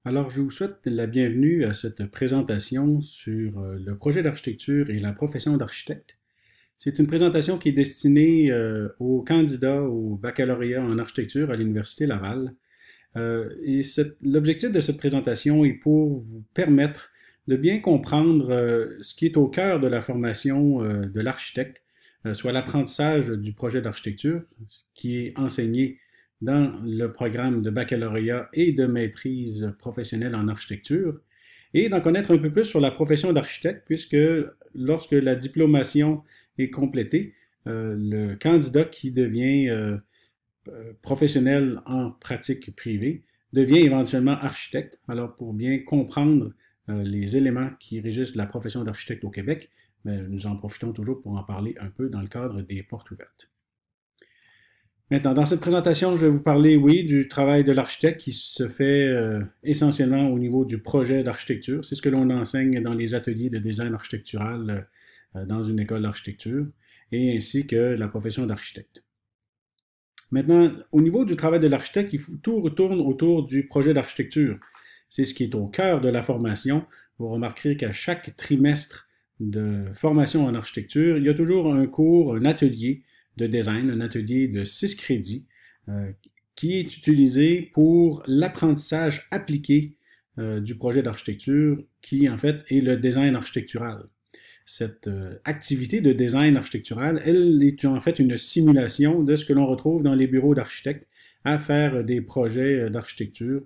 Alors, je vous souhaite la bienvenue à cette présentation sur le projet d'architecture et la profession d'architecte. C'est une présentation qui est destinée aux candidats au baccalauréat en architecture à l'Université Laval. L'objectif de cette présentation est pour vous permettre de bien comprendre ce qui est au cœur de la formation de l'architecte, soit l'apprentissage du projet d'architecture qui est enseigné dans le programme de baccalauréat et de maîtrise professionnelle en architecture, et d'en connaître un peu plus sur la profession d'architecte, puisque lorsque la diplomation est complétée, le candidat qui devient professionnel en pratique privée devient éventuellement architecte. Alors, pour bien comprendre les éléments qui régissent la profession d'architecte au Québec, nous en profitons toujours pour en parler un peu dans le cadre des portes ouvertes. Maintenant, dans cette présentation, je vais vous parler, oui, du travail de l'architecte qui se fait essentiellement au niveau du projet d'architecture. C'est ce que l'on enseigne dans les ateliers de design architectural dans une école d'architecture, et ainsi que la profession d'architecte. Maintenant, au niveau du travail de l'architecte, tout retourne autour du projet d'architecture. C'est ce qui est au cœur de la formation. Vous remarquerez qu'à chaque trimestre de formation en architecture, il y a toujours un cours, un atelier de design, un atelier de 6 crédits qui est utilisé pour l'apprentissage appliqué du projet d'architecture qui, en fait, est le design architectural. Cette activité de design architectural, elle est en fait une simulation de ce que l'on retrouve dans les bureaux d'architectes à faire des projets d'architecture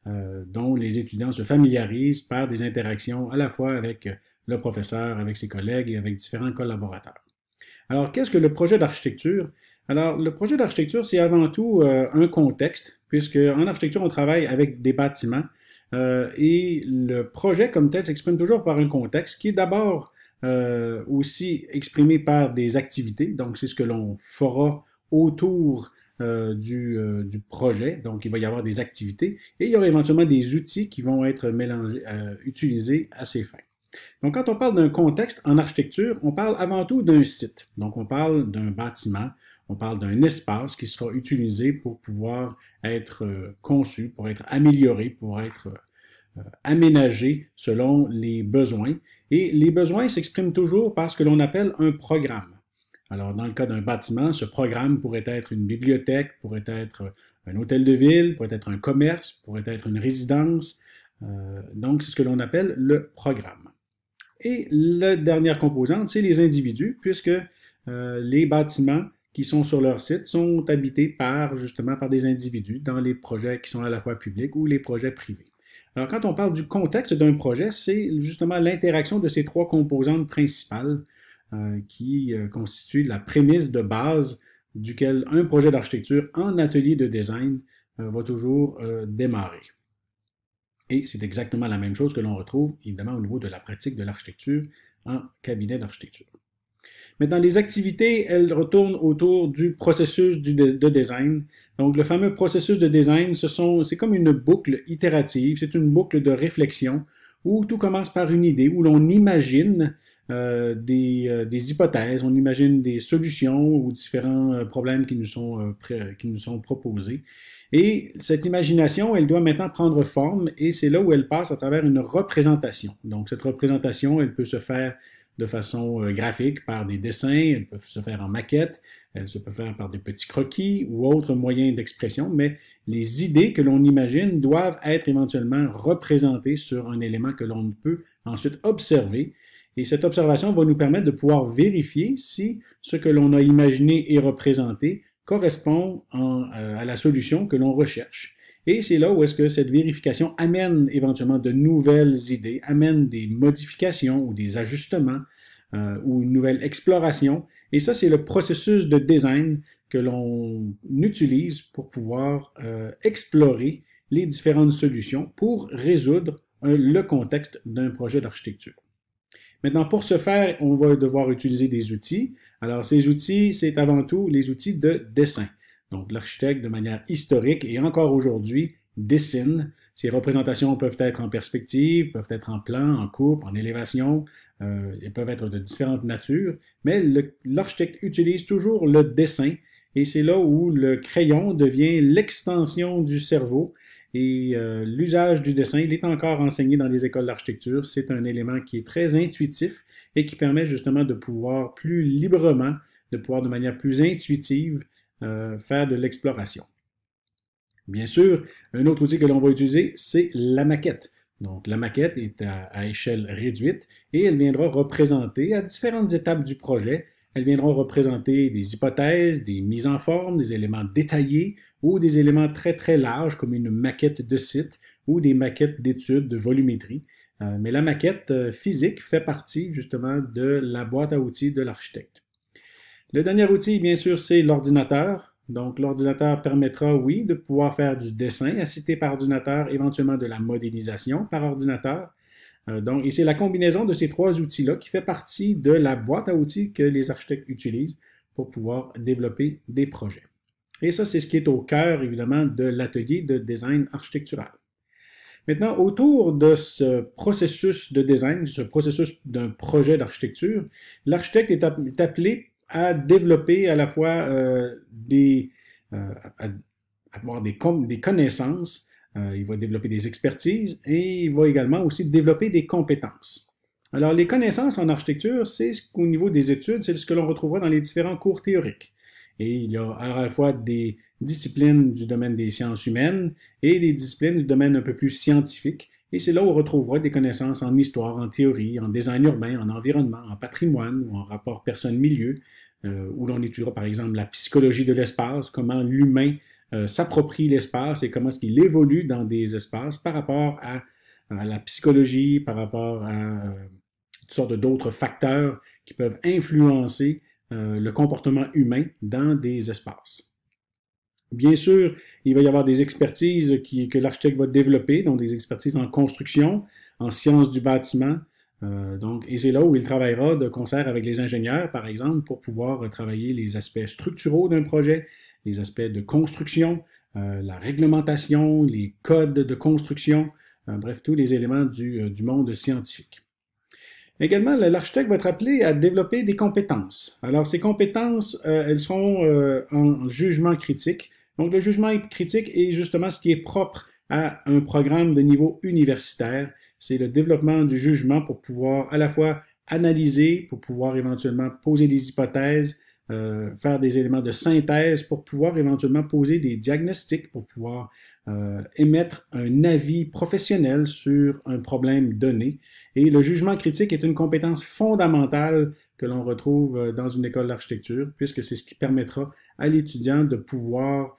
dont les étudiants se familiarisent par des interactions à la fois avec le professeur, avec ses collègues et avec différents collaborateurs. Alors, qu'est-ce que le projet d'architecture? Alors, le projet d'architecture, c'est avant tout un contexte, puisque en architecture, on travaille avec des bâtiments et le projet comme tel s'exprime toujours par un contexte qui est d'abord aussi exprimé par des activités. Donc, c'est ce que l'on fera autour du projet. Donc, il va y avoir des activités et il y aura éventuellement des outils qui vont être utilisés à ces fins. Donc, quand on parle d'un contexte en architecture, on parle avant tout d'un site. Donc, on parle d'un bâtiment, on parle d'un espace qui sera utilisé pour pouvoir être conçu, pour être amélioré, pour être aménagé selon les besoins. Et les besoins s'expriment toujours par ce que l'on appelle un programme. Alors, dans le cas d'un bâtiment, ce programme pourrait être une bibliothèque, pourrait être un hôtel de ville, pourrait être un commerce, pourrait être une résidence. Donc, c'est ce que l'on appelle le programme. Et la dernière composante, c'est les individus, puisque les bâtiments qui sont sur leur site sont habités justement par des individus dans les projets qui sont à la fois publics ou les projets privés. Alors, quand on parle du contexte d'un projet, c'est justement l'interaction de ces trois composantes principales qui constituent la prémisse de base duquel un projet d'architecture en atelier de design va toujours démarrer. Et c'est exactement la même chose que l'on retrouve, évidemment, au niveau de la pratique de l'architecture en cabinet d'architecture. Maintenant, les activités, elles retournent autour du processus de design. Donc, le fameux processus de design, c'est comme une boucle itérative, c'est une boucle de réflexion où tout commence par une idée, où l'on imagine des hypothèses, on imagine des solutions aux différents problèmes qui nous sont proposés. Et cette imagination, elle doit maintenant prendre forme et c'est là où elle passe à travers une représentation. Donc, cette représentation, elle peut se faire de façon graphique par des dessins, elle peut se faire en maquette, elle se peut faire par des petits croquis ou autres moyens d'expression, mais les idées que l'on imagine doivent être éventuellement représentées sur un élément que l'on peut ensuite observer. Et cette observation va nous permettre de pouvoir vérifier si ce que l'on a imaginé et représenté correspond à la solution que l'on recherche. Et c'est là où est-ce que cette vérification amène éventuellement de nouvelles idées, amène des modifications ou des ajustements ou une nouvelle exploration. Et ça, c'est le processus de design que l'on utilise pour pouvoir explorer les différentes solutions pour résoudre le contexte d'un projet d'architecture. Maintenant, pour ce faire, on va devoir utiliser des outils. Alors, ces outils, c'est avant tout les outils de dessin. Donc, l'architecte, de manière historique et encore aujourd'hui, dessine. Ces représentations peuvent être en perspective, peuvent être en plan, en coupe, en élévation, elles peuvent être de différentes natures, mais l'architecte utilise toujours le dessin et c'est là où le crayon devient l'extension du cerveau Et l'usage du dessin, il est encore enseigné dans les écoles d'architecture. C'est un élément qui est très intuitif et qui permet justement de pouvoir plus librement, de pouvoir de manière plus intuitive faire de l'exploration. Bien sûr, un autre outil que l'on va utiliser, c'est la maquette. Donc, la maquette est à échelle réduite et elle viendra représenter à différentes étapes du projet. Elles viendront représenter des hypothèses, des mises en forme, des éléments détaillés ou des éléments très très larges comme une maquette de site ou des maquettes d'études de volumétrie. Mais la maquette physique fait partie justement de la boîte à outils de l'architecte. Le dernier outil, bien sûr, c'est l'ordinateur. Donc, l'ordinateur permettra, oui, de pouvoir faire du dessin assisté par ordinateur, éventuellement de la modélisation par ordinateur. Et c'est la combinaison de ces trois outils-là qui fait partie de la boîte à outils que les architectes utilisent pour pouvoir développer des projets. Et ça, c'est ce qui est au cœur, évidemment, de l'atelier de design architectural. Maintenant, autour de ce processus de design, ce processus d'un projet d'architecture, l'architecte est appelé à développer à la fois avoir des connaissances, il va développer des expertises et il va également aussi développer des compétences. Alors, les connaissances en architecture, c'est qu'au niveau des études, c'est ce que l'on retrouvera dans les différents cours théoriques. Et il y a à la fois des disciplines du domaine des sciences humaines et des disciplines du domaine un peu plus scientifique. Et c'est là où on retrouvera des connaissances en histoire, en théorie, en design urbain, en environnement, en patrimoine ou en rapport personne-milieu, où l'on étudiera par exemple la psychologie de l'espace, comment l'humain s'approprie l'espace et comment est-ce qu'il évolue dans des espaces par rapport à la psychologie, par rapport à toutes sortes d'autres facteurs qui peuvent influencer le comportement humain dans des espaces. Bien sûr, il va y avoir des expertises que l'architecte va développer, donc des expertises en construction, en sciences du bâtiment. Et c'est là où il travaillera de concert avec les ingénieurs, par exemple, pour pouvoir travailler les aspects structuraux d'un projet, les aspects de construction, la réglementation, les codes de construction, bref, tous les éléments du monde scientifique. Également, l'architecte va être appelé à développer des compétences. Alors, ces compétences, elles seront en jugement critique. Donc, le jugement critique est justement ce qui est propre à un programme de niveau universitaire. C'est le développement du jugement pour pouvoir à la fois analyser, pour pouvoir éventuellement poser des hypothèses, faire des éléments de synthèse pour pouvoir éventuellement poser des diagnostics, pour pouvoir émettre un avis professionnel sur un problème donné. Et le jugement critique est une compétence fondamentale que l'on retrouve dans une école d'architecture, puisque c'est ce qui permettra à l'étudiant de pouvoir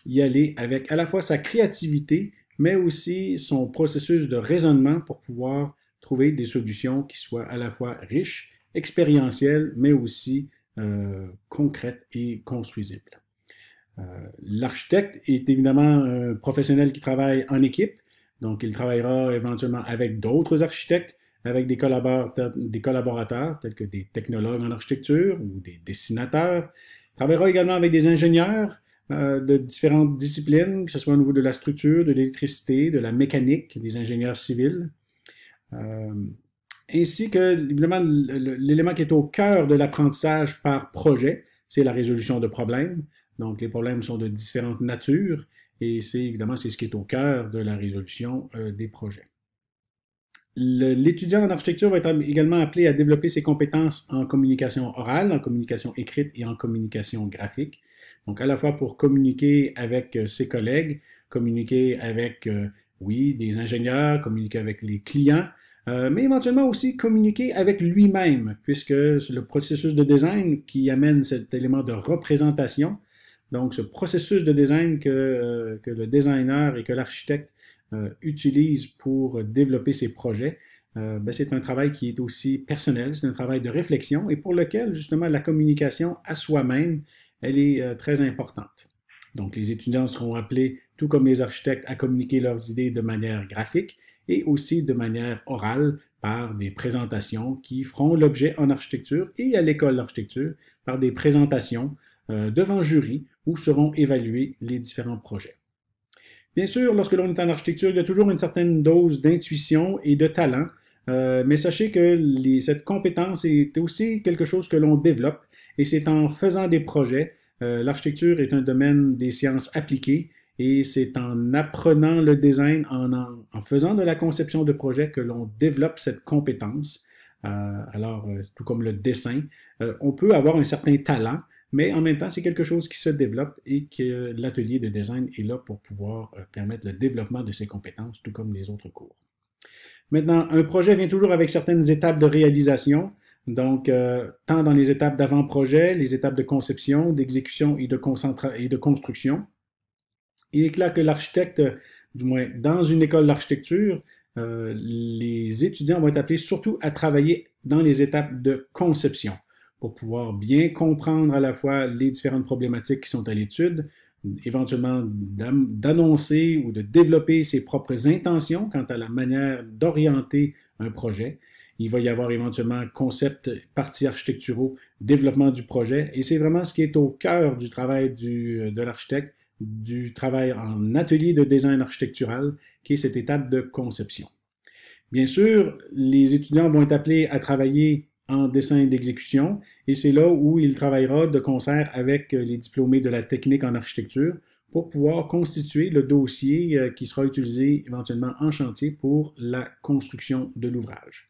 y aller avec à la fois sa créativité, mais aussi son processus de raisonnement pour pouvoir trouver des solutions qui soient à la fois riches, expérientielles, mais aussi concrètes et construisibles. L'architecte est évidemment un professionnel qui travaille en équipe, donc il travaillera éventuellement avec d'autres architectes, avec des collaborateurs tels que des technologues en architecture ou des dessinateurs. Il travaillera également avec des ingénieurs de différentes disciplines, que ce soit au niveau de la structure, de l'électricité, de la mécanique, des ingénieurs civils. Ainsi que, évidemment, l'élément qui est au cœur de l'apprentissage par projet, c'est la résolution de problèmes. Donc, les problèmes sont de différentes natures et c'est ce qui est au cœur de la résolution des projets. L'étudiant en architecture va être également appelé à développer ses compétences en communication orale, en communication écrite et en communication graphique. Donc, à la fois pour communiquer avec ses collègues, communiquer avec, des ingénieurs, communiquer avec les clients, mais éventuellement aussi communiquer avec lui-même, puisque c'est le processus de design qui amène cet élément de représentation. Donc, ce processus de design que le designer et que l'architecte utilisent pour développer ses projets, c'est un travail qui est aussi personnel, c'est un travail de réflexion et pour lequel, justement, la communication à soi-même, elle est très importante. Donc, les étudiants seront appelés, tout comme les architectes, à communiquer leurs idées de manière graphique et aussi de manière orale par des présentations qui feront l'objet en architecture et à l'école d'architecture par des présentations devant jury où seront évalués les différents projets. Bien sûr, lorsque l'on est en architecture, il y a toujours une certaine dose d'intuition et de talent, mais sachez que cette compétence est aussi quelque chose que l'on développe et c'est en faisant des projets. L'architecture est un domaine des sciences appliquées et c'est en apprenant le design, en faisant de la conception de projet que l'on développe cette compétence. Alors, tout comme le dessin, on peut avoir un certain talent, mais en même temps, c'est quelque chose qui se développe et que l'atelier de design est là pour pouvoir permettre le développement de ces compétences, tout comme les autres cours. Maintenant, un projet vient toujours avec certaines étapes de réalisation. Donc, tant dans les étapes d'avant-projet, les étapes de conception, d'exécution et de construction. Il est clair que l'architecte, du moins dans une école d'architecture, les étudiants vont être appelés surtout à travailler dans les étapes de conception pour pouvoir bien comprendre à la fois les différentes problématiques qui sont à l'étude, éventuellement d'annoncer ou de développer ses propres intentions quant à la manière d'orienter un projet. Il va y avoir éventuellement concept, parties architecturaux, développement du projet, et c'est vraiment ce qui est au cœur du travail de l'architecte, du travail en atelier de design architectural, qui est cette étape de conception. Bien sûr, les étudiants vont être appelés à travailler en dessin d'exécution, et c'est là où il travaillera de concert avec les diplômés de la technique en architecture pour pouvoir constituer le dossier qui sera utilisé éventuellement en chantier pour la construction de l'ouvrage.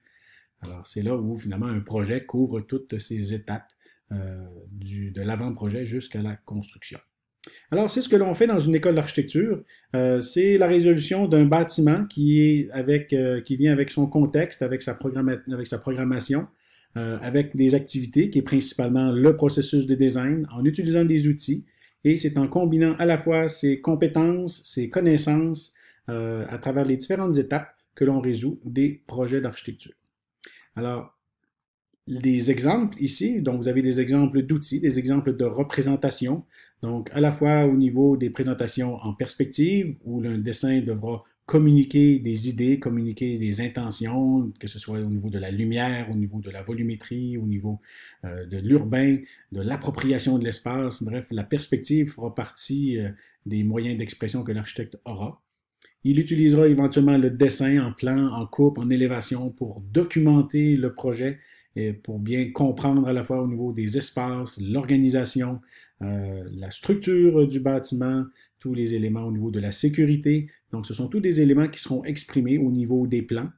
Alors, c'est là où finalement un projet couvre toutes ces étapes de l'avant-projet jusqu'à la construction. Alors, c'est ce que l'on fait dans une école d'architecture. C'est la résolution d'un bâtiment qui vient avec son contexte, avec sa programmation, avec des activités, qui est principalement le processus de design, en utilisant des outils. Et c'est en combinant à la fois ses compétences, ses connaissances, à travers les différentes étapes que l'on résout des projets d'architecture. Alors, des exemples ici, donc vous avez des exemples d'outils, des exemples de représentation, donc à la fois au niveau des présentations en perspective, où le dessin devra communiquer des idées, communiquer des intentions, que ce soit au niveau de la lumière, au niveau de la volumétrie, au niveau de l'urbain, de l'appropriation de l'espace, bref, la perspective fera partie des moyens d'expression que l'architecte aura. Il utilisera éventuellement le dessin en plan, en coupe, en élévation pour documenter le projet et pour bien comprendre à la fois au niveau des espaces, l'organisation, la structure du bâtiment, tous les éléments au niveau de la sécurité. Donc, ce sont tous des éléments qui seront exprimés au niveau des plans.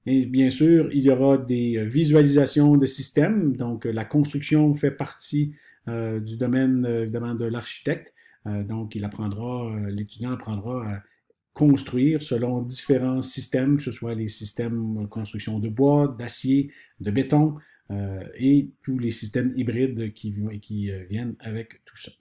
Et bien sûr, il y aura des visualisations de systèmes. Donc, la construction fait partie du domaine, évidemment, de l'architecte. Donc, l'étudiant apprendra à construire selon différents systèmes, que ce soit les systèmes de construction de bois, d'acier, de béton et tous les systèmes hybrides qui viennent avec tout ça.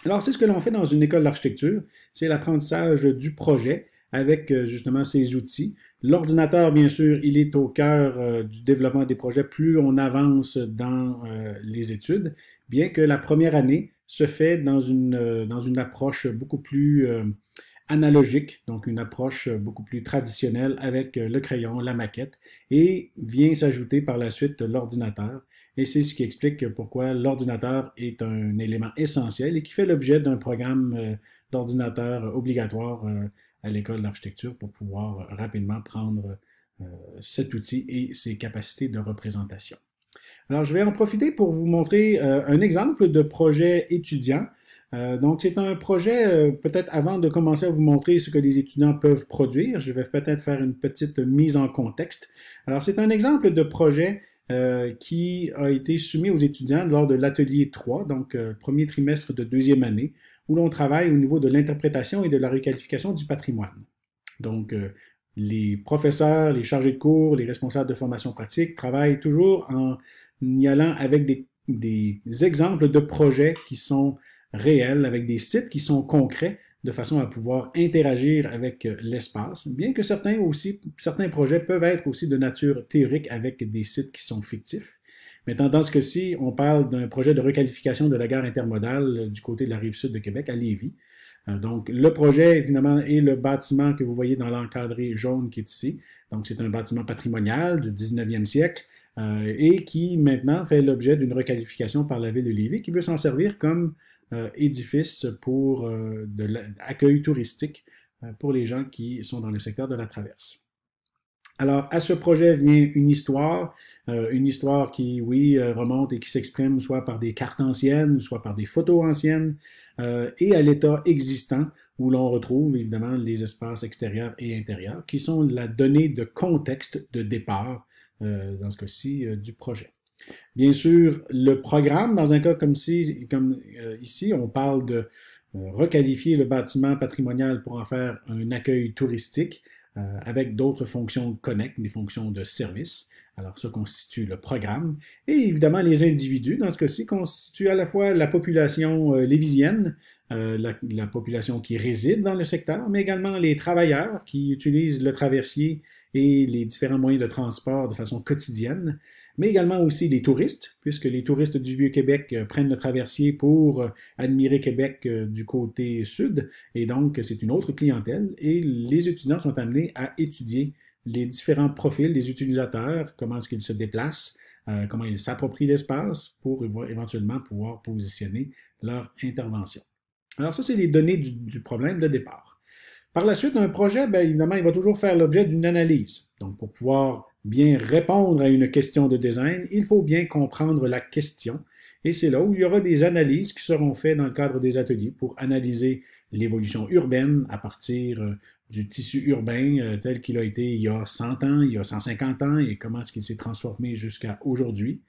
Alors, c'est ce que l'on fait dans une école d'architecture, c'est l'apprentissage du projet avec justement ces outils. L'ordinateur, bien sûr, il est au cœur du développement des projets plus on avance dans les études, bien que la première année se fait dans une approche beaucoup plus analogique, donc une approche beaucoup plus traditionnelle avec le crayon, la maquette, et vient s'ajouter par la suite l'ordinateur. Et c'est ce qui explique pourquoi l'ordinateur est un élément essentiel et qui fait l'objet d'un programme d'ordinateur obligatoire à l'école d'architecture pour pouvoir rapidement prendre cet outil et ses capacités de représentation. Alors, je vais en profiter pour vous montrer un exemple de projet étudiant. Donc, c'est un projet, peut-être avant de commencer à vous montrer ce que les étudiants peuvent produire, je vais peut-être faire une petite mise en contexte. Alors, c'est un exemple de projet qui a été soumis aux étudiants lors de l'atelier 3, donc premier trimestre de deuxième année, où l'on travaille au niveau de l'interprétation et de la requalification du patrimoine. Donc, les professeurs, les chargés de cours, les responsables de formation pratique travaillent toujours en y allant avec des exemples de projets qui sont réels, avec des sites qui sont concrets, de façon à pouvoir interagir avec l'espace, bien que certains projets peuvent être aussi de nature théorique avec des sites qui sont fictifs. Mais dans ce cas-ci, on parle d'un projet de requalification de la gare intermodale du côté de la rive sud de Québec, à Lévis. Donc, le projet, évidemment, est le bâtiment que vous voyez dans l'encadré jaune qui est ici. Donc, c'est un bâtiment patrimonial du 19e siècle et qui, maintenant, fait l'objet d'une requalification par la ville de Lévis qui veut s'en servir comme édifice pour de l'accueil touristique pour les gens qui sont dans le secteur de la traverse. Alors, à ce projet vient une histoire qui, oui, remonte et qui s'exprime soit par des cartes anciennes, soit par des photos anciennes, et à l'état existant, où l'on retrouve évidemment les espaces extérieurs et intérieurs, qui sont la donnée de contexte de départ, dans ce cas-ci, du projet. Bien sûr, le programme, dans un cas comme ici, on parle de requalifier le bâtiment patrimonial pour en faire un accueil touristique avec d'autres fonctions connexes, des fonctions de service. Alors, ça constitue le programme. Et évidemment, les individus, dans ce cas-ci, constituent à la fois la population lévisienne, la population qui réside dans le secteur, mais également les travailleurs qui utilisent le traversier et les différents moyens de transport de façon quotidienne, mais également aussi les touristes, puisque les touristes du Vieux-Québec prennent le traversier pour admirer Québec du côté sud, et donc c'est une autre clientèle, et les étudiants sont amenés à étudier les différents profils des utilisateurs, comment est-ce qu'ils se déplacent, comment ils s'approprient l'espace pour éventuellement pouvoir positionner leur intervention. Alors ça, c'est les données du problème de départ. Par la suite, un projet, bien évidemment, il va toujours faire l'objet d'une analyse. Donc, pour pouvoir bien répondre à une question de design, il faut bien comprendre la question. Et c'est là où il y aura des analyses qui seront faites dans le cadre des ateliers pour analyser l'évolution urbaine à partir du tissu urbain tel qu'il a été il y a 100 ans, il y a 150 ans et comment est-ce qu'il s'est transformé jusqu'à aujourd'hui.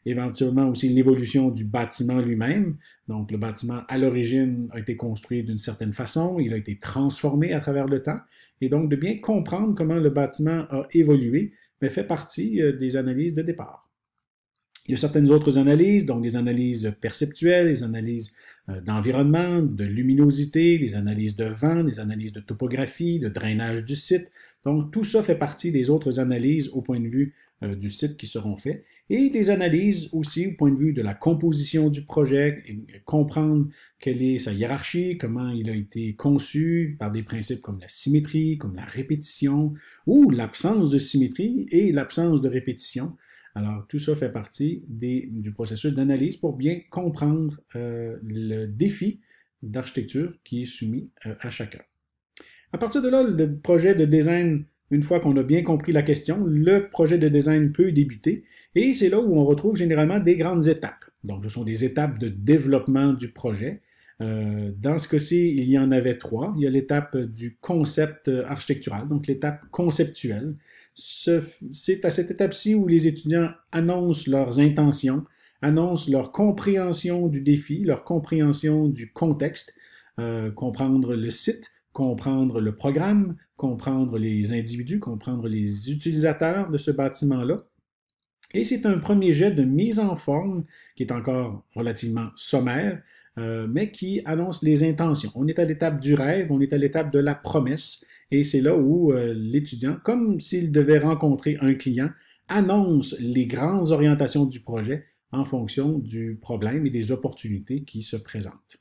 Éventuellement aussi l'évolution du bâtiment lui-même. Donc le bâtiment à l'origine a été construit d'une certaine façon, il a été transformé à travers le temps, et donc de bien comprendre comment le bâtiment a évolué, mais fait partie des analyses de départ. Il y a certaines autres analyses, donc des analyses perceptuelles, des analyses d'environnement, de luminosité, des analyses de vent, des analyses de topographie, de drainage du site. Donc tout ça fait partie des autres analyses au point de vue du site qui seront faites et des analyses aussi au point de vue de la composition du projet, et comprendre quelle est sa hiérarchie, comment il a été conçu par des principes comme la symétrie, comme la répétition ou l'absence de symétrie et l'absence de répétition. Alors, tout ça fait partie du processus d'analyse pour bien comprendre le défi d'architecture qui est soumis à chacun. À partir de là, le projet de design, une fois qu'on a bien compris la question, le projet de design peut débuter et c'est là où on retrouve généralement des grandes étapes. Donc, ce sont des étapes de développement du projet. Dans ce cas-ci, il y en avait trois. Il y a l'étape du concept architectural, donc l'étape conceptuelle. C'est à cette étape-ci où les étudiants annoncent leurs intentions, annoncent leur compréhension du défi, leur compréhension du contexte, comprendre le site, comprendre le programme, comprendre les individus, comprendre les utilisateurs de ce bâtiment-là. Et c'est un premier jet de mise en forme qui est encore relativement sommaire, mais qui annonce les intentions. On est à l'étape du rêve, on est à l'étape de la promesse, et c'est là où l'étudiant, comme s'il devait rencontrer un client, annonce les grandes orientations du projet en fonction du problème et des opportunités qui se présentent.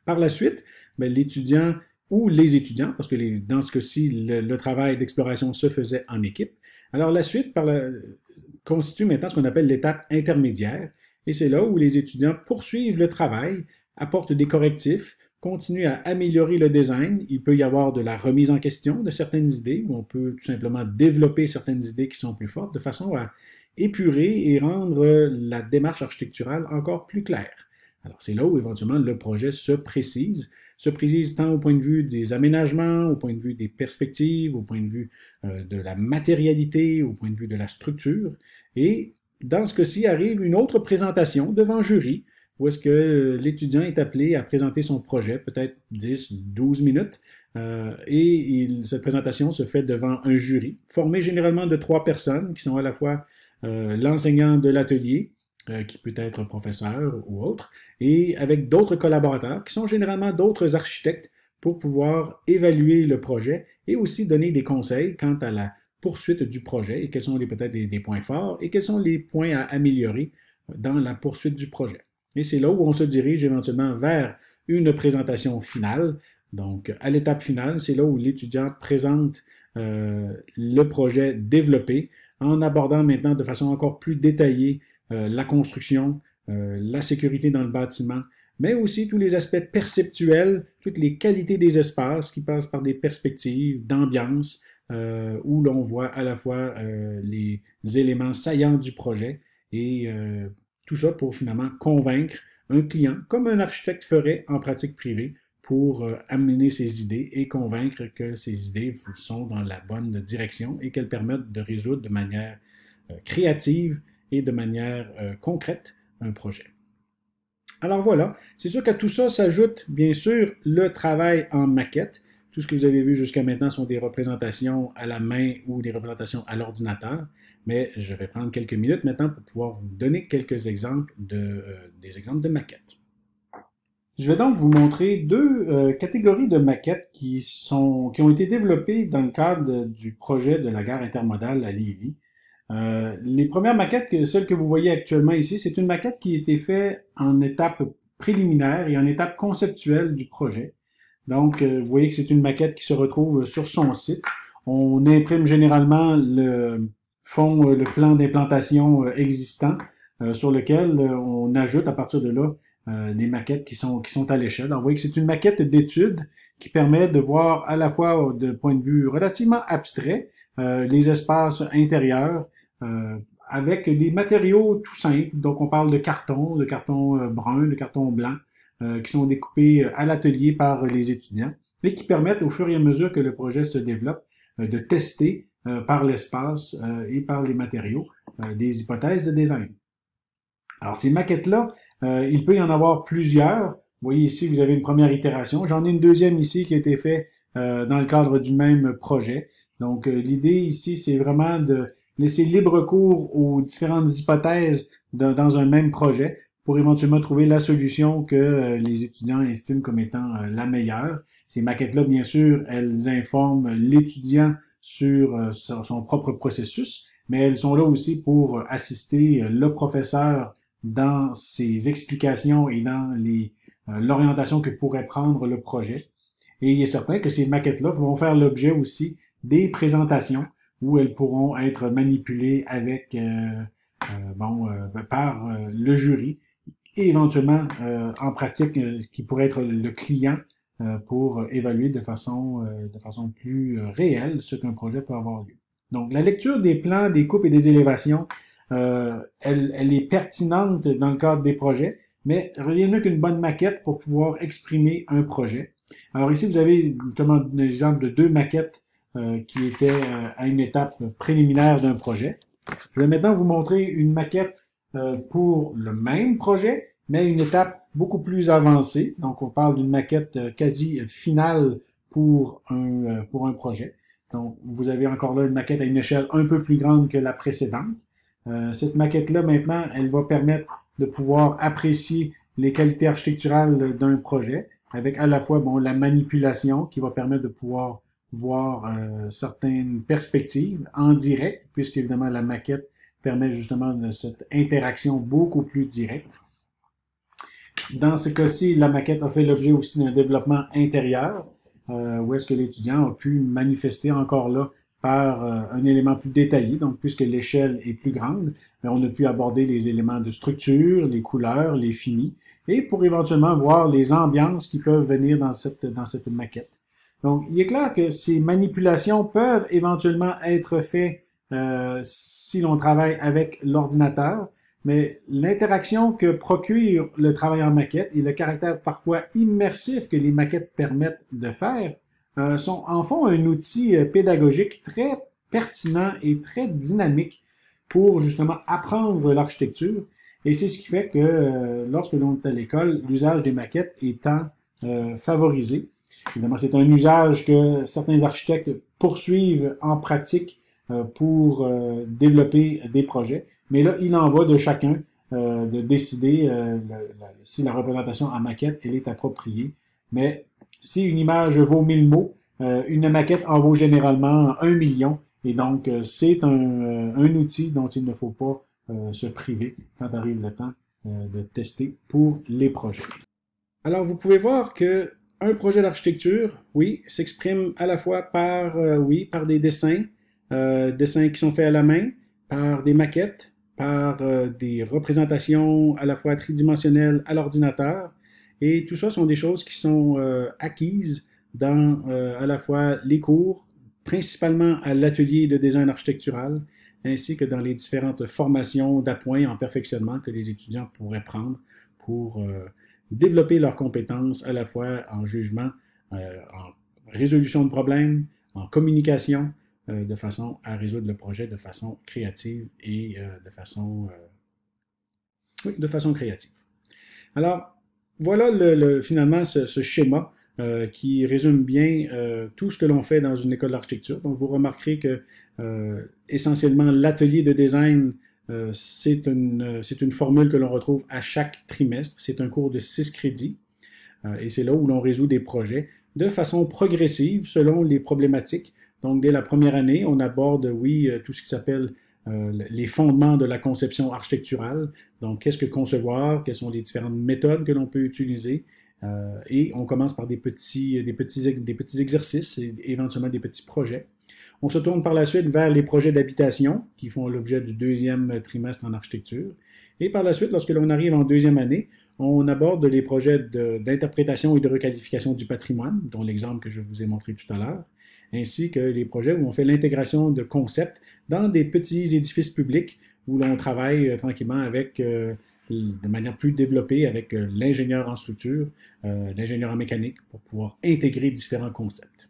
Par la suite, l'étudiant ou les étudiants, parce que dans ce cas-ci, le travail d'exploration se faisait en équipe. Alors la suite constitue maintenant ce qu'on appelle l'étape intermédiaire, et c'est là où les étudiants poursuivent le travail, apportent des correctifs, continuent à améliorer le design. Il peut y avoir de la remise en question de certaines idées, où on peut tout simplement développer certaines idées qui sont plus fortes, de façon à épurer et rendre la démarche architecturale encore plus claire. Alors c'est là où éventuellement le projet se précise tant au point de vue des aménagements, au point de vue des perspectives, au point de vue de la matérialité, au point de vue de la structure. Et dans ce cas-ci, arrive une autre présentation devant jury, où est-ce que l'étudiant est appelé à présenter son projet, peut-être 10, 12 minutes, cette présentation se fait devant un jury, formé généralement de 3 personnes, qui sont à la fois l'enseignant de l'atelier, qui peut être professeur ou autre, et avec d'autres collaborateurs, qui sont généralement d'autres architectes, pour pouvoir évaluer le projet et aussi donner des conseils quant à la poursuite du projet et quels sont peut-être des points forts et quels sont les points à améliorer dans la poursuite du projet. Et c'est là où on se dirige éventuellement vers une présentation finale. Donc, à l'étape finale, c'est là où l'étudiant présente le projet développé en abordant maintenant de façon encore plus détaillée la construction, la sécurité dans le bâtiment, mais aussi tous les aspects perceptuels, toutes les qualités des espaces qui passent par des perspectives, d'ambiance, où l'on voit à la fois les éléments saillants du projet et tout ça pour finalement convaincre un client, comme un architecte ferait en pratique privée, pour amener ses idées et convaincre que ces idées sont dans la bonne direction et qu'elles permettent de résoudre de manière créative et de manière concrète un projet. Alors voilà, c'est sûr qu'à tout ça s'ajoute bien sûr le travail en maquette. Tout ce que vous avez vu jusqu'à maintenant sont des représentations à la main ou des représentations à l'ordinateur, mais je vais prendre quelques minutes maintenant pour pouvoir vous donner quelques exemples des exemples de maquettes. Je vais donc vous montrer deux catégories de maquettes qui ont été développées dans le cadre du projet de la gare intermodale à Lévis. Les premières maquettes, celle que vous voyez actuellement ici, c'est une maquette qui a été faite en étape préliminaire et en étape conceptuelle du projet. Donc, vous voyez que c'est une maquette qui se retrouve sur son site. On imprime généralement le plan d'implantation existant sur lequel on ajoute à partir de là des maquettes qui sont à l'échelle. Alors, vous voyez que c'est une maquette d'étude qui permet de voir à la fois de point de vue relativement abstrait les espaces intérieurs avec des matériaux tout simples. Donc, on parle de carton brun, de carton blanc, qui sont découpés à l'atelier par les étudiants et qui permettent au fur et à mesure que le projet se développe de tester par l'espace et par les matériaux des hypothèses de design. Alors, ces maquettes-là, il peut y en avoir plusieurs. Vous voyez ici, vous avez une première itération. J'en ai une deuxième ici qui a été faite dans le cadre du même projet. Donc, l'idée ici, c'est vraiment de laisser libre cours aux différentes hypothèses dans un même projet pour éventuellement trouver la solution que les étudiants estiment comme étant la meilleure. Ces maquettes-là, bien sûr, elles informent l'étudiant sur son propre processus, mais elles sont là aussi pour assister le professeur dans ses explications et dans l'orientation que pourrait prendre le projet. Et il est certain que ces maquettes-là vont faire l'objet aussi des présentations où elles pourront être manipulées avec par le jury et éventuellement en pratique qui pourrait être le client pour évaluer de façon plus réelle ce qu'un projet peut avoir lieu. Donc la lecture des plans, des coupes et des élévations, elle est pertinente dans le cadre des projets, mais rien de mieux qu'une bonne maquette pour pouvoir exprimer un projet. Alors ici, vous avez justement un exemple de deux maquettes qui étaient à une étape préliminaire d'un projet. Je vais maintenant vous montrer une maquette pour le même projet, mais à une étape beaucoup plus avancée. Donc, on parle d'une maquette quasi finale pour un projet. Donc, vous avez encore là une maquette à une échelle un peu plus grande que la précédente. Cette maquette-là, maintenant, elle va permettre de pouvoir apprécier les qualités architecturales d'un projet, avec à la fois la manipulation qui va permettre de pouvoir voir certaines perspectives en direct, puisque évidemment la maquette permet justement de cette interaction beaucoup plus directe. Dans ce cas-ci, la maquette a fait l'objet aussi d'un développement intérieur, où est-ce que l'étudiant a pu manifester encore là par un élément plus détaillé, donc puisque l'échelle est plus grande, on a pu aborder les éléments de structure, les couleurs, les finis, et pour éventuellement voir les ambiances qui peuvent venir dans cette maquette. Donc, il est clair que ces manipulations peuvent éventuellement être faites si l'on travaille avec l'ordinateur, mais l'interaction que procure le travail en maquette et le caractère parfois immersif que les maquettes permettent de faire en font un outil pédagogique très pertinent et très dynamique pour justement apprendre l'architecture. Et c'est ce qui fait que lorsque l'on est à l'école, l'usage des maquettes étant favorisé. Évidemment, c'est un usage que certains architectes poursuivent en pratique pour développer des projets. Mais là, il en va de chacun de décider si la représentation en maquette, elle est appropriée. Mais si une image vaut 1000 mots, une maquette en vaut généralement 1 million. Et donc, c'est un outil dont il ne faut pas se priver quand arrive le temps de tester pour les projets. Alors, vous pouvez voir que un projet d'architecture, oui, s'exprime à la fois par des dessins, dessins qui sont faits à la main, par des maquettes, par des représentations à la fois tridimensionnelles à l'ordinateur. Et tout ça sont des choses qui sont acquises dans à la fois les cours principalement à l'atelier de design architectural, ainsi que dans les différentes formations d'appoint en perfectionnement que les étudiants pourraient prendre pour développer leurs compétences à la fois en jugement, en résolution de problèmes, en communication, de façon à résoudre le projet de façon créative et de façon créative. Alors, voilà finalement ce schéma qui résume bien tout ce que l'on fait dans une école d'architecture. Donc, vous remarquerez que essentiellement l'atelier de design, c'est une formule que l'on retrouve à chaque trimestre. C'est un cours de 6 crédits et c'est là où l'on résout des projets de façon progressive selon les problématiques. Donc, dès la première année, on aborde, oui, tout ce qui s'appelle les fondements de la conception architecturale. Donc, qu'est-ce que concevoir? Quelles sont les différentes méthodes que l'on peut utiliser? Et on commence par des petits exercices et éventuellement des petits projets. On se tourne par la suite vers les projets d'habitation qui font l'objet du deuxième trimestre en architecture. Et par la suite, lorsque l'on arrive en deuxième année, on aborde les projets d'interprétation et de requalification du patrimoine, dont l'exemple que je vous ai montré tout à l'heure, ainsi que les projets où on fait l'intégration de concepts dans des petits édifices publics où l'on travaille tranquillement avec de manière plus développée avec l'ingénieur en structure, l'ingénieur en mécanique pour pouvoir intégrer différents concepts.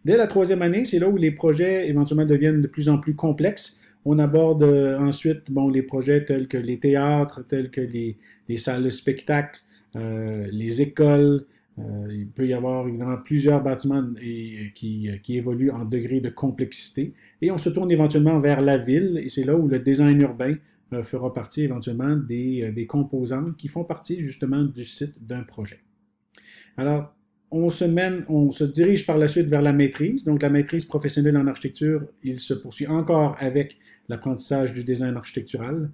Dès la troisième année, c'est là où les projets éventuellement deviennent de plus en plus complexes. On aborde ensuite les projets tels que les théâtres, tels que les salles de spectacle, les écoles. Il peut y avoir évidemment plusieurs bâtiments qui évoluent en degré de complexité. Et on se tourne éventuellement vers la ville, et c'est là où le design urbain fera partie éventuellement des composantes qui font partie justement du site d'un projet. Alors, on se dirige par la suite vers la maîtrise. Donc, la maîtrise professionnelle en architecture, il se poursuit encore avec l'apprentissage du design architectural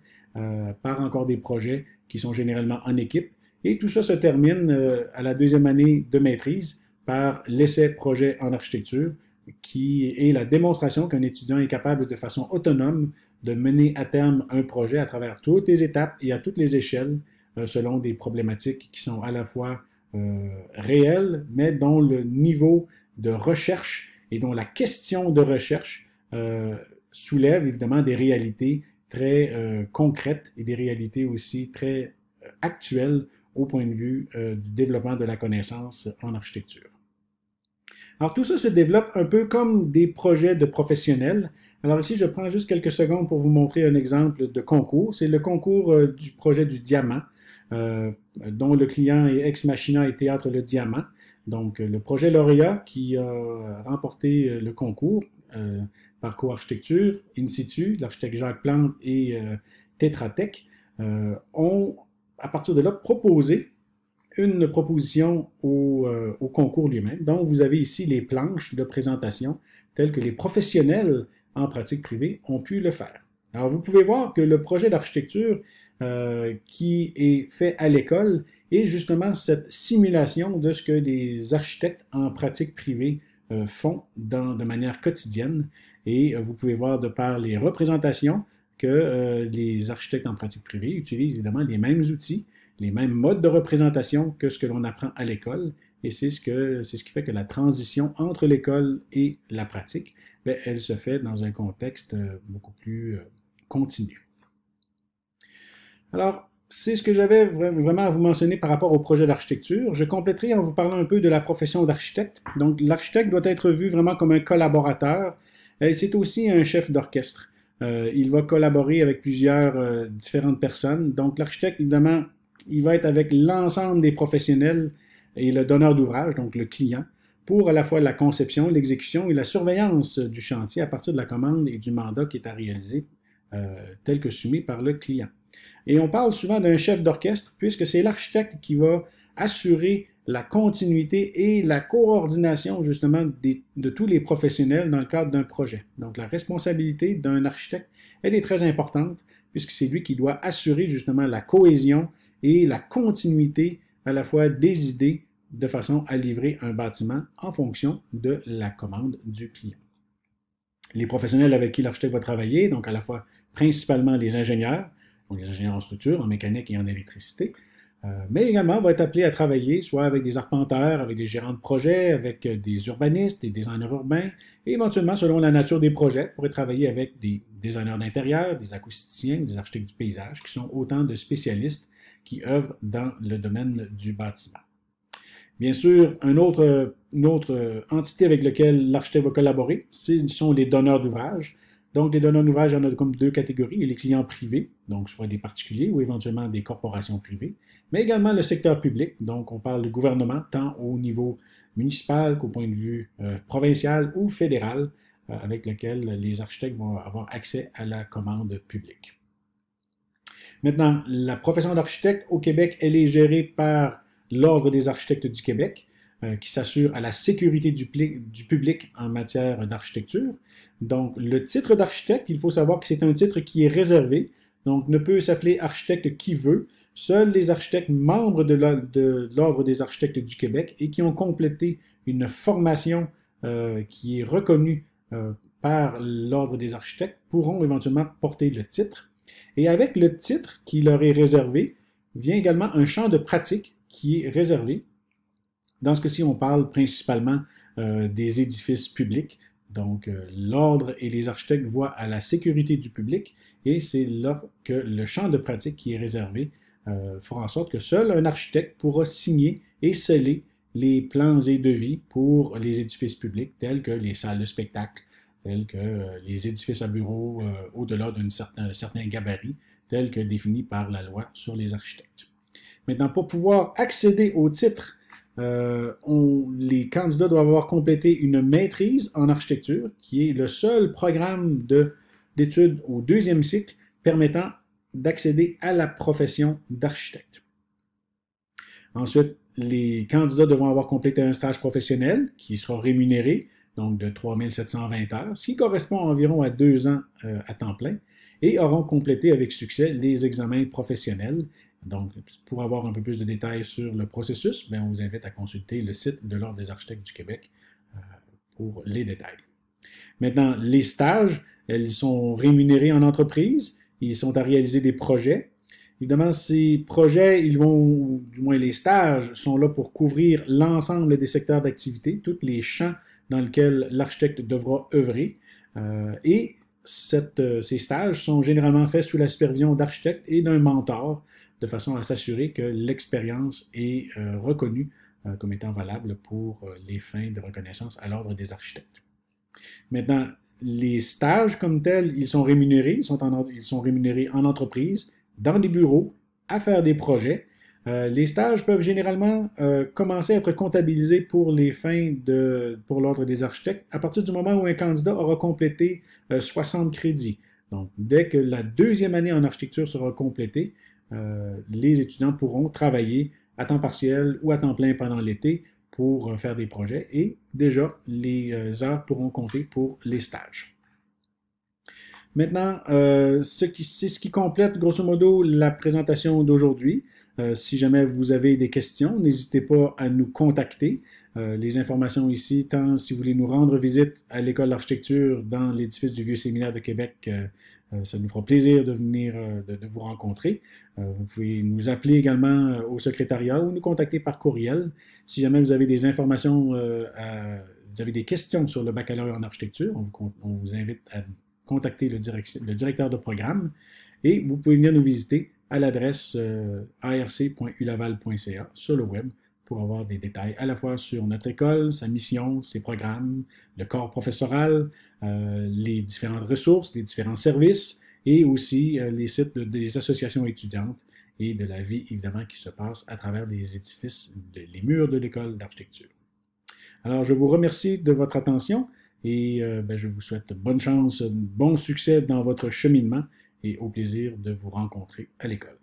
par encore des projets qui sont généralement en équipe. Et tout ça se termine à la deuxième année de maîtrise par l'essai-projet en architecture, qui est la démonstration qu'un étudiant est capable de façon autonome de mener à terme un projet à travers toutes les étapes et à toutes les échelles, selon des problématiques qui sont à la fois réelles, mais dont le niveau de recherche et dont la question de recherche soulève évidemment des réalités très concrètes et des réalités aussi très actuelles au point de vue du développement de la connaissance en architecture. Alors tout ça se développe un peu comme des projets de professionnels. Alors ici, je prends juste quelques secondes pour vous montrer un exemple de concours. C'est le concours du projet du Diamant, dont le client est Ex Machina et Théâtre Le Diamant. Donc le projet lauréat qui a remporté le concours, Parcours Architecture, In situ, l'architecte Jacques Plante et Tetra Tech, ont à partir de là proposé une proposition au concours lui-même. Donc, vous avez ici les planches de présentation telles que les professionnels en pratique privée ont pu le faire. Alors, vous pouvez voir que le projet d'architecture qui est fait à l'école est justement cette simulation de ce que les architectes en pratique privée font de manière quotidienne. Et vous pouvez voir de par les représentations que les architectes en pratique privée utilisent évidemment les mêmes outils, les mêmes modes de représentation que ce que l'on apprend à l'école, et c'est ce qui fait que la transition entre l'école et la pratique, bien, elle se fait dans un contexte beaucoup plus continu. Alors, c'est ce que j'avais vraiment à vous mentionner par rapport au projet d'architecture. Je compléterai en vous parlant un peu de la profession d'architecte. Donc, l'architecte doit être vu vraiment comme un collaborateur, et c'est aussi un chef d'orchestre. Il va collaborer avec plusieurs différentes personnes. Donc, l'architecte, évidemment, il va être avec l'ensemble des professionnels et le donneur d'ouvrage, donc le client, pour à la fois la conception, l'exécution et la surveillance du chantier à partir de la commande et du mandat qui est à réaliser, tel que soumis par le client. Et on parle souvent d'un chef d'orchestre puisque c'est l'architecte qui va assurer la continuité et la coordination justement de tous les professionnels dans le cadre d'un projet. Donc la responsabilité d'un architecte, elle est très importante puisque c'est lui qui doit assurer justement la cohésion et la continuité à la fois des idées de façon à livrer un bâtiment en fonction de la commande du client. Les professionnels avec qui l'architecte va travailler, donc à la fois principalement les ingénieurs, donc les ingénieurs en structure, en mécanique et en électricité, Mais également va être appelé à travailler soit avec des arpenteurs, avec des gérants de projets, avec des urbanistes, des designers urbains, et éventuellement, selon la nature des projets, pourrait travailler avec des designers d'intérieur, des acousticiens, des architectes du paysage, qui sont autant de spécialistes qui œuvrent dans le domaine du bâtiment. Bien sûr, une autre entité avec laquelle l'architecte va collaborer, ce sont les donneurs d'ouvrage. Donc, les donneurs d'ouvrage, il y en a comme deux catégories. Il y a les clients privés, donc soit des particuliers ou éventuellement des corporations privées, mais également le secteur public. Donc, on parle du gouvernement, tant au niveau municipal qu'au point de vue provincial ou fédéral, avec lequel les architectes vont avoir accès à la commande publique. Maintenant, la profession d'architecte au Québec, elle est gérée par l'Ordre des architectes du Québec, qui s'assure à la sécurité du public en matière d'architecture. Donc, le titre d'architecte, il faut savoir que c'est un titre qui est réservé, donc ne peut s'appeler architecte qui veut. Seuls les architectes membres de l'Ordre des architectes du Québec et qui ont complété une formation qui est reconnue par l'Ordre des architectes pourront éventuellement porter le titre. Et avec le titre qui leur est réservé, vient également un champ de pratique qui est réservé. Dans ce cas-ci, on parle principalement des édifices publics. Donc, l'ordre et les architectes voient à la sécurité du public et c'est là que le champ de pratique qui est réservé fera en sorte que seul un architecte pourra signer et sceller les plans et devis pour les édifices publics tels que les salles de spectacle, tels que les édifices à bureaux au-delà d'un certain gabarit, tels que définis par la loi sur les architectes. Maintenant, pour pouvoir accéder au titre, les candidats doivent avoir complété une maîtrise en architecture, qui est le seul programme d'études au deuxième cycle permettant d'accéder à la profession d'architecte. Ensuite, les candidats devront avoir complété un stage professionnel qui sera rémunéré, donc de 3 720 heures, ce qui correspond environ à 2 ans à temps plein, et auront complété avec succès les examens professionnels. Donc, pour avoir un peu plus de détails sur le processus, on vous invite à consulter le site de l'Ordre des architectes du Québec pour les détails. Maintenant, les stages, ils sont rémunérés en entreprise, ils sont à réaliser des projets. Évidemment, ces projets, du moins les stages, sont là pour couvrir l'ensemble des secteurs d'activité, tous les champs dans lesquels l'architecte devra œuvrer. Et ces stages sont généralement faits sous la supervision d'architectes et d'un mentor, de façon à s'assurer que l'expérience est reconnue comme étant valable pour les fins de reconnaissance à l'Ordre des architectes. Maintenant, les stages comme tels, ils sont rémunérés, ils sont rémunérés en entreprise, dans des bureaux, à faire des projets. Les stages peuvent généralement commencer à être comptabilisés pour les fins pour l'Ordre des architectes à partir du moment où un candidat aura complété 60 crédits. Donc, dès que la deuxième année en architecture sera complétée, les étudiants pourront travailler à temps partiel ou à temps plein pendant l'été pour faire des projets et déjà les heures pourront compter pour les stages. Maintenant, c'est ce qui complète grosso modo la présentation d'aujourd'hui. Si jamais vous avez des questions, n'hésitez pas à nous contacter. Les informations ici, tant si vous voulez nous rendre visite à l'École d'architecture dans l'édifice du Vieux Séminaire de Québec, ça nous fera plaisir de venir de vous rencontrer. Vous pouvez nous appeler également au secrétariat ou nous contacter par courriel. Si jamais vous avez des informations, vous avez des questions sur le baccalauréat en architecture, on vous invite à contacter le directeur de programme et vous pouvez venir nous visiter à l'adresse arc.ulaval.ca sur le web pour avoir des détails à la fois sur notre école, sa mission, ses programmes, le corps professoral, les différentes ressources, les différents services et aussi les sites des associations étudiantes et de la vie évidemment qui se passe à travers les édifices, les murs de l'école d'architecture. Alors je vous remercie de votre attention et je vous souhaite bonne chance, bon succès dans votre cheminement et au plaisir de vous rencontrer à l'école.